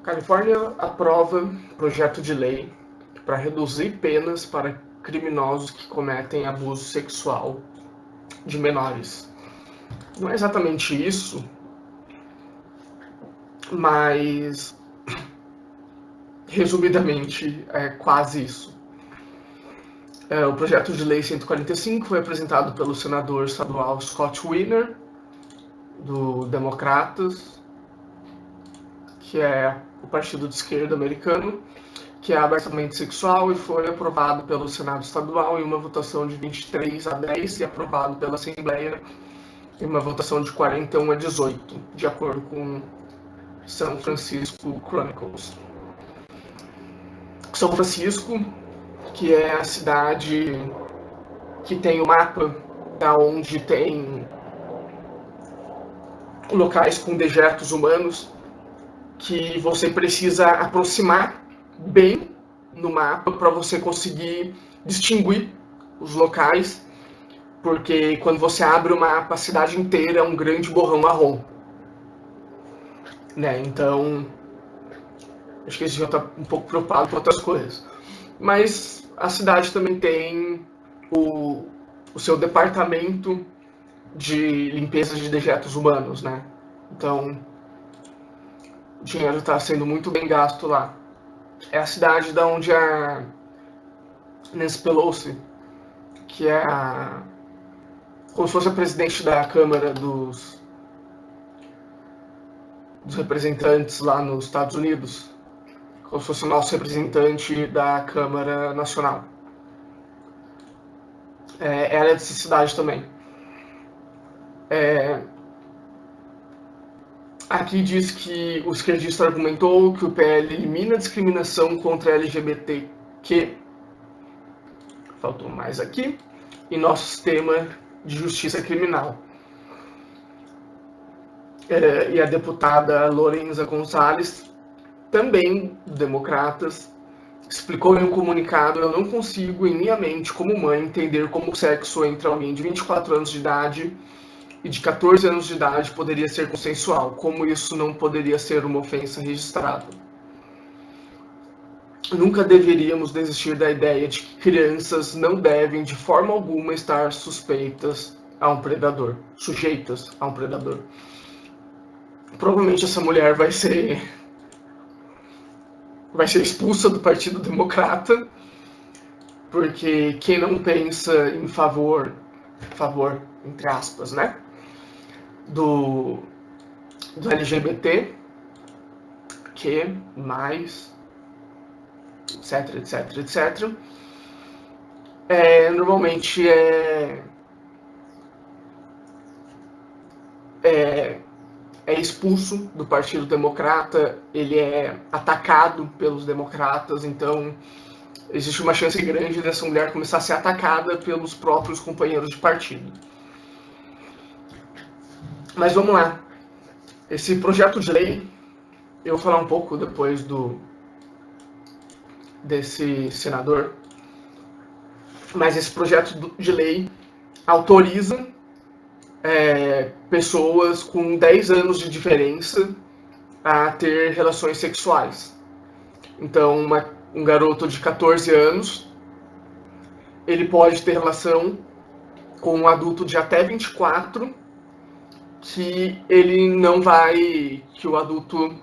Califórnia aprova projeto de lei para reduzir penas para criminosos que cometem abuso sexual de menores. Não é exatamente isso, mas resumidamente é quase isso. O projeto de lei 145 foi apresentado pelo senador estadual Scott Wiener, do Democratas, que é o partido de esquerda americano, que é abertamente sexual, e foi aprovado pelo Senado estadual em uma votação de 23-10 e aprovado pela Assembleia em uma votação de 41-18, de acordo com São Francisco Chronicles. São Francisco, que é a cidade que tem o mapa da onde tem locais com dejetos humanos, que você precisa aproximar bem no mapa para você conseguir distinguir os locais, porque quando você abre o mapa, a cidade inteira é um grande borrão marrom. Né? Então, acho que eles já estão um pouco preocupados com outras coisas. Mas a cidade também tem o seu departamento de limpeza de dejetos humanos, né? Então, o dinheiro está sendo muito bem gasto lá. É a cidade da onde a Nancy Pelosi, que é como se fosse a presidente da Câmara dos representantes lá nos Estados Unidos, como se fosse o nosso representante da Câmara Nacional. Ela é dessa cidade também. Aqui diz que o esquerdista argumentou que o PL elimina a discriminação contra LGBTQ, faltou mais aqui, em nosso sistema de justiça criminal. E a deputada Lorenza Gonzalez, também democratas, explicou em um comunicado: eu não consigo, em minha mente, como mãe, entender como o sexo entre alguém de 24 anos de idade e de 14 anos de idade poderia ser consensual, como isso não poderia ser uma ofensa registrada. Nunca deveríamos desistir da ideia de que crianças não devem, de forma alguma, estar sujeitas a um predador. Provavelmente essa mulher vai ser expulsa do Partido Democrata, porque quem não pensa em favor, entre aspas, né, do LGBT, que mais, etc. Normalmente é expulso do Partido Democrata, ele é atacado pelos democratas, então existe uma chance grande dessa mulher começar a ser atacada pelos próprios companheiros de partido. Mas vamos lá. Esse projeto de lei, eu vou falar um pouco depois desse senador, mas esse projeto de lei autoriza pessoas com 10 anos de diferença a ter relações sexuais. Então, um garoto de 14 anos, ele pode ter relação com um adulto de até 24, que ele não vai, que o adulto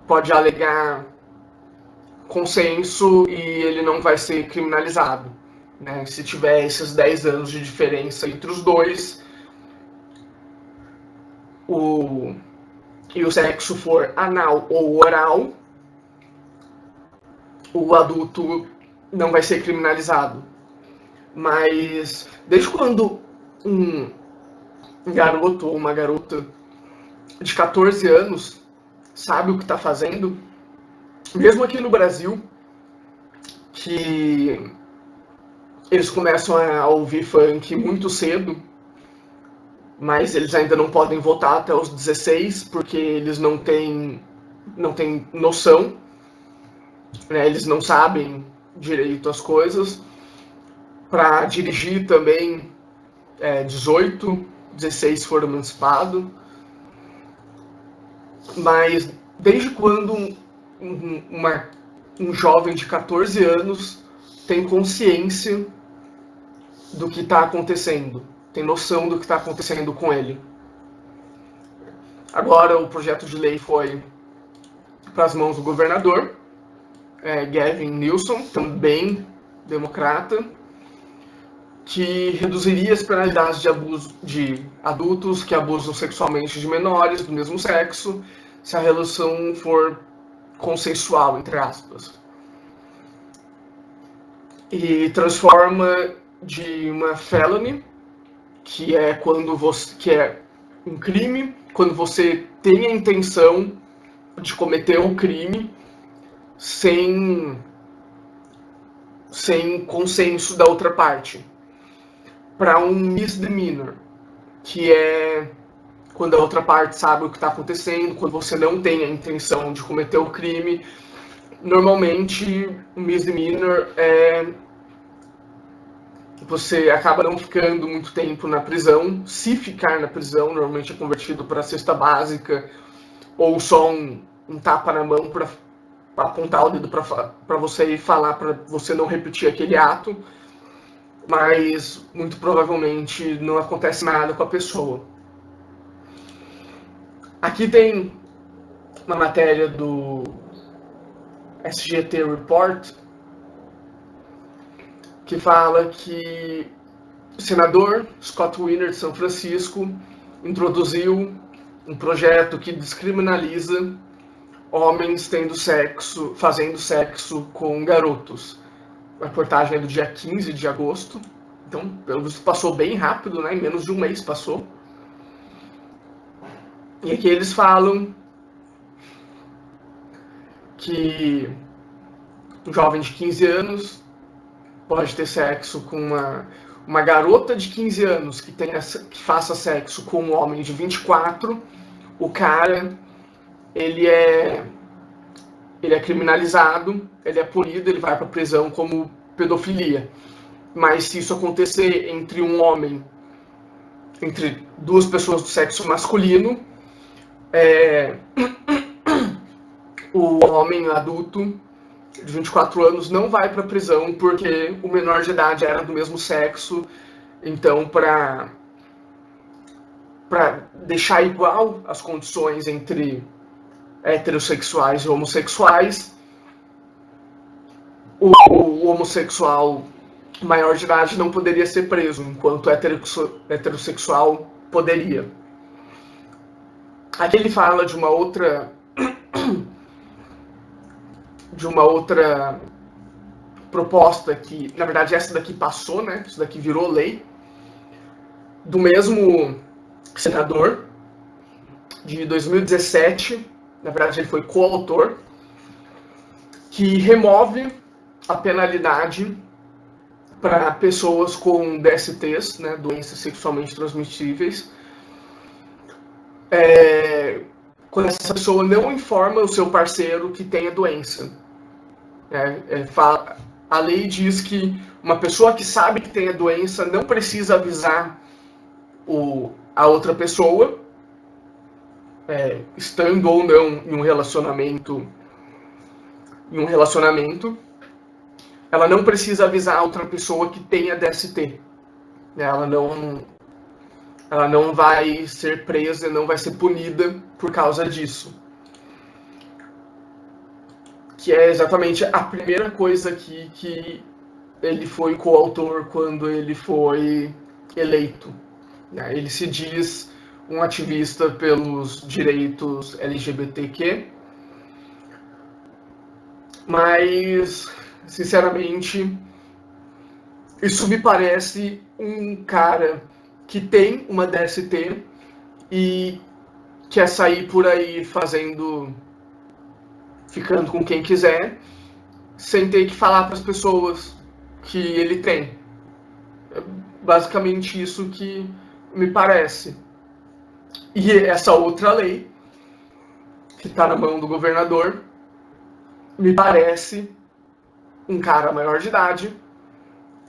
pode alegar consenso e ele não vai ser criminalizado. Né? Se tiver esses 10 anos de diferença entre os dois, e o sexo for anal ou oral, o adulto não vai ser criminalizado. Mas desde quando um garoto ou uma garota de 14 anos sabe o que está fazendo, mesmo aqui no Brasil, que eles começam a ouvir funk muito cedo, mas eles ainda não podem votar até os 16, porque eles não têm noção, né? Eles não sabem direito as coisas. Para dirigir também, 18, 16 foram emancipados. Mas desde quando um jovem de 14 anos tem consciência do que está acontecendo, tem noção do que está acontecendo com ele. Agora o projeto de lei foi para as mãos do governador, Gavin Newsom, também democrata, que reduziria as penalidades de abuso de adultos que abusam sexualmente de menores do mesmo sexo, se a relação for consensual, entre aspas. E transforma de uma felony, que é um crime, quando você tem a intenção de cometer um crime sem consenso da outra parte, para um misdemeanor, que é quando a outra parte sabe o que está acontecendo, quando você não tem a intenção de cometer o crime. Normalmente, o misdemeanor você acaba não ficando muito tempo na prisão. Se ficar na prisão, normalmente é convertido para cesta básica, ou só um tapa na mão para apontar o dedo para você e falar para você não repetir aquele ato, mas muito provavelmente não acontece nada com a pessoa. Aqui tem uma matéria do SGT Report que fala que o senador Scott Wiener de São Francisco introduziu um projeto que descriminaliza homens fazendo sexo com garotos. A reportagem é do dia 15 de agosto, então pelo visto passou bem rápido, né? Em menos de um mês passou. E aqui eles falam que um jovem de 15 anos pode ter sexo com uma garota de 15 anos que faça sexo com um homem de 24. O cara, ele é criminalizado, ele é punido, ele vai para prisão como pedofilia. Mas se isso acontecer entre duas pessoas do sexo masculino, o homem adulto de 24 anos não vai para prisão porque o menor de idade era do mesmo sexo. Então, para deixar igual as condições entre heterossexuais e homossexuais, o homossexual maior de idade não poderia ser preso, enquanto o heterossexual poderia. Aqui ele fala de uma outra proposta que, na verdade, essa daqui passou, né? Isso daqui virou lei, do mesmo senador, de 2017, na verdade ele foi coautor, que remove a penalidade para pessoas com DSTs, né, doenças sexualmente transmissíveis, quando essa pessoa não informa o seu parceiro que tem a doença. A lei diz que uma pessoa que sabe que tem a doença não precisa avisar a outra pessoa, estando ou não em um relacionamento, ela não precisa avisar a outra pessoa que tem a DST. Ela não vai ser presa, não vai ser punida por causa disso. Que é exatamente a primeira coisa aqui que ele foi coautor quando ele foi eleito. Ele se diz um ativista pelos direitos LGBTQ, mas, sinceramente, isso me parece um cara que tem uma DST e quer sair por aí ficando com quem quiser, sem ter que falar para as pessoas que ele tem. É basicamente isso que me parece. E essa outra lei, que está na mão do governador, me parece um cara maior de idade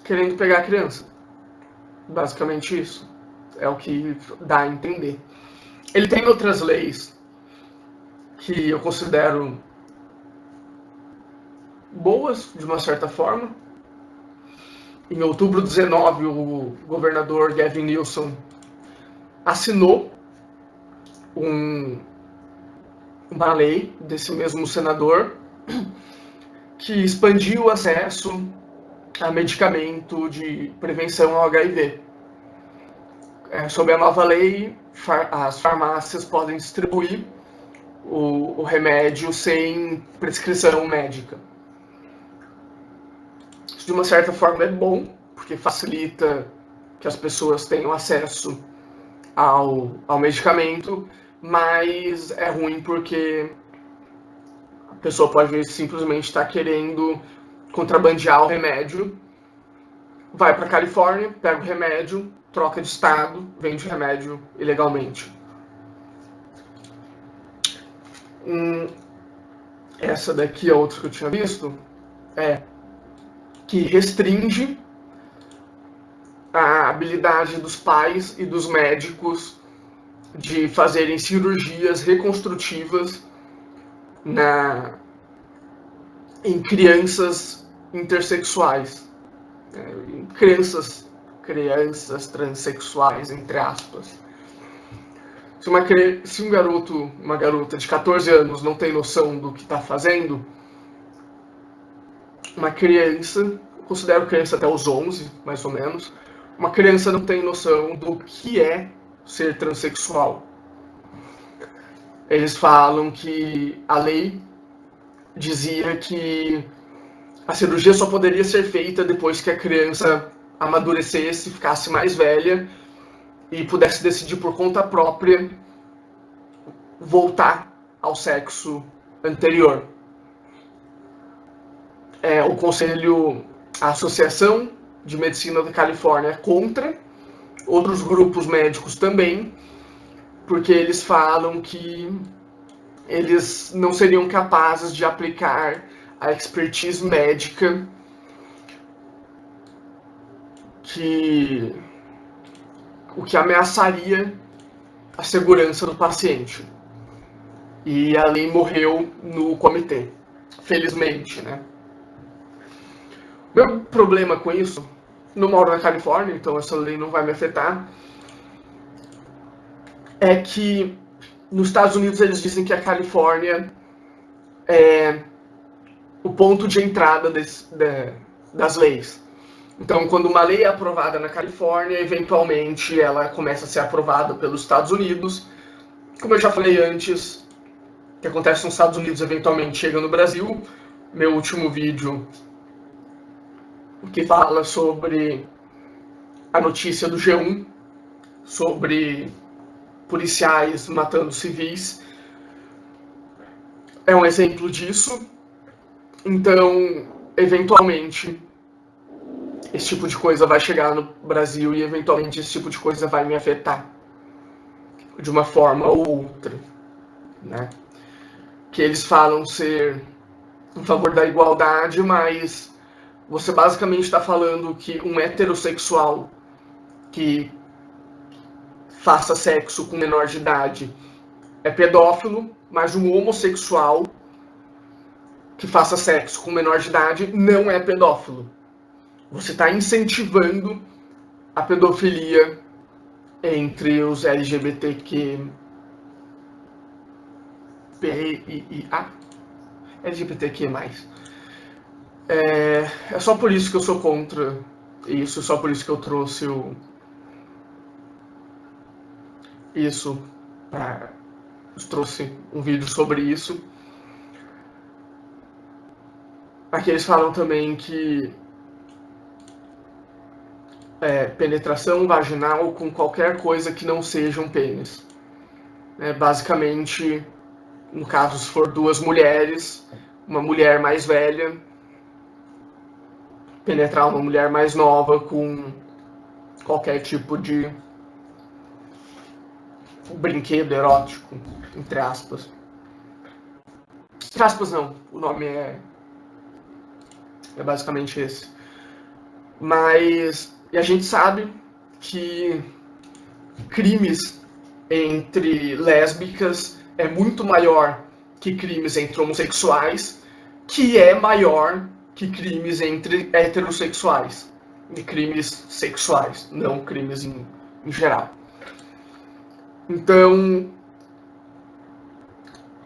querendo pegar a criança. Basicamente isso. É o que dá a entender. Ele tem outras leis que eu considero boas, de uma certa forma. Em outubro de 19, o governador Gavin Newsom assinou uma lei desse mesmo senador que expandiu o acesso a medicamento de prevenção ao HIV. Sob a nova lei, as farmácias podem distribuir o remédio sem prescrição médica. Isso, de uma certa forma, é bom, porque facilita que as pessoas tenham acesso ao medicamento, mas é ruim porque a pessoa pode simplesmente estar querendo contrabandear o remédio, vai para a Califórnia, pega o remédio, troca de estado, vende o remédio ilegalmente. Essa daqui é outra que eu tinha visto, que restringe a habilidade dos pais e dos médicos de fazerem cirurgias reconstrutivas em crianças intersexuais, crianças transexuais, entre aspas. Se um garoto, uma garota de 14 anos não tem noção do que está fazendo, uma criança, considero criança até os 11, mais ou menos, uma criança não tem noção do que é ser transexual. Eles falam que a lei dizia que a cirurgia só poderia ser feita depois que a criança amadurecesse, ficasse mais velha e pudesse decidir por conta própria voltar ao sexo anterior. O Conselho, a Associação de Medicina da Califórnia é contra, outros grupos médicos também, porque eles falam que eles não seriam capazes de aplicar a expertise médica o que ameaçaria a segurança do paciente. E a lei morreu no comitê, felizmente, né? Meu problema com isso, não moro na Califórnia, então essa lei não vai me afetar, é que nos Estados Unidos eles dizem que a Califórnia é o ponto de entrada das leis. Então, quando uma lei é aprovada na Califórnia, eventualmente ela começa a ser aprovada pelos Estados Unidos. Como eu já falei antes, o que acontece nos Estados Unidos eventualmente chega no Brasil. Meu último vídeo, que fala sobre a notícia do G1, sobre policiais matando civis, é um exemplo disso. Então, eventualmente, esse tipo de coisa vai chegar no Brasil e eventualmente esse tipo de coisa vai me afetar de uma forma ou outra, né? Que eles falam ser em favor da igualdade, mas você basicamente está falando que um heterossexual que faça sexo com menor de idade é pedófilo, mas um homossexual que faça sexo com menor de idade não é pedófilo. Você está incentivando a pedofilia entre os LGBTQIA. LGBTQ+. É só por isso que eu sou contra isso, só por isso que eu trouxe trouxe um vídeo sobre isso. Aqui eles falam também que penetração vaginal com qualquer coisa que não seja um pênis. Basicamente, no caso, se for duas mulheres, uma mulher mais velha penetrar uma mulher mais nova com qualquer tipo de brinquedo erótico, entre aspas. Entre aspas não, o nome é basicamente esse. Mas a gente sabe que crimes entre lésbicas é muito maior que crimes entre homossexuais, que é maior que crimes entre heterossexuais e crimes sexuais, não crimes em geral. Então,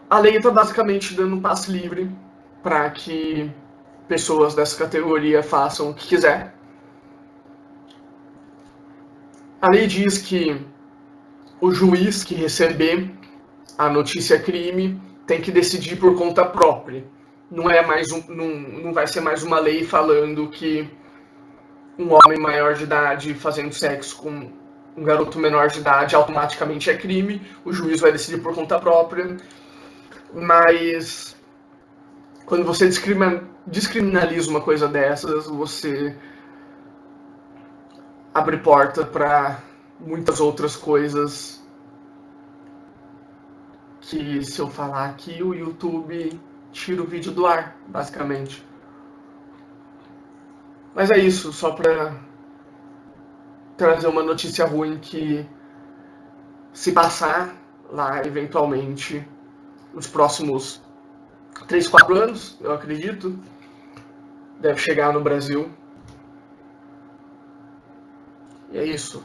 a lei está basicamente dando um passe livre para que pessoas dessa categoria façam o que quiser. A lei diz que o juiz que receber a notícia crime tem que decidir por conta própria. Não é mais não vai ser mais uma lei falando que um homem maior de idade fazendo sexo com um garoto menor de idade automaticamente é crime. O juiz vai decidir por conta própria. Mas quando você descriminaliza uma coisa dessas, você abre porta para muitas outras coisas que, se eu falar aqui, o YouTube tira o vídeo do ar, basicamente. Mas é isso, só para trazer uma notícia ruim que, se passar lá eventualmente nos próximos 3, 4 anos, eu acredito, deve chegar no Brasil. E é isso.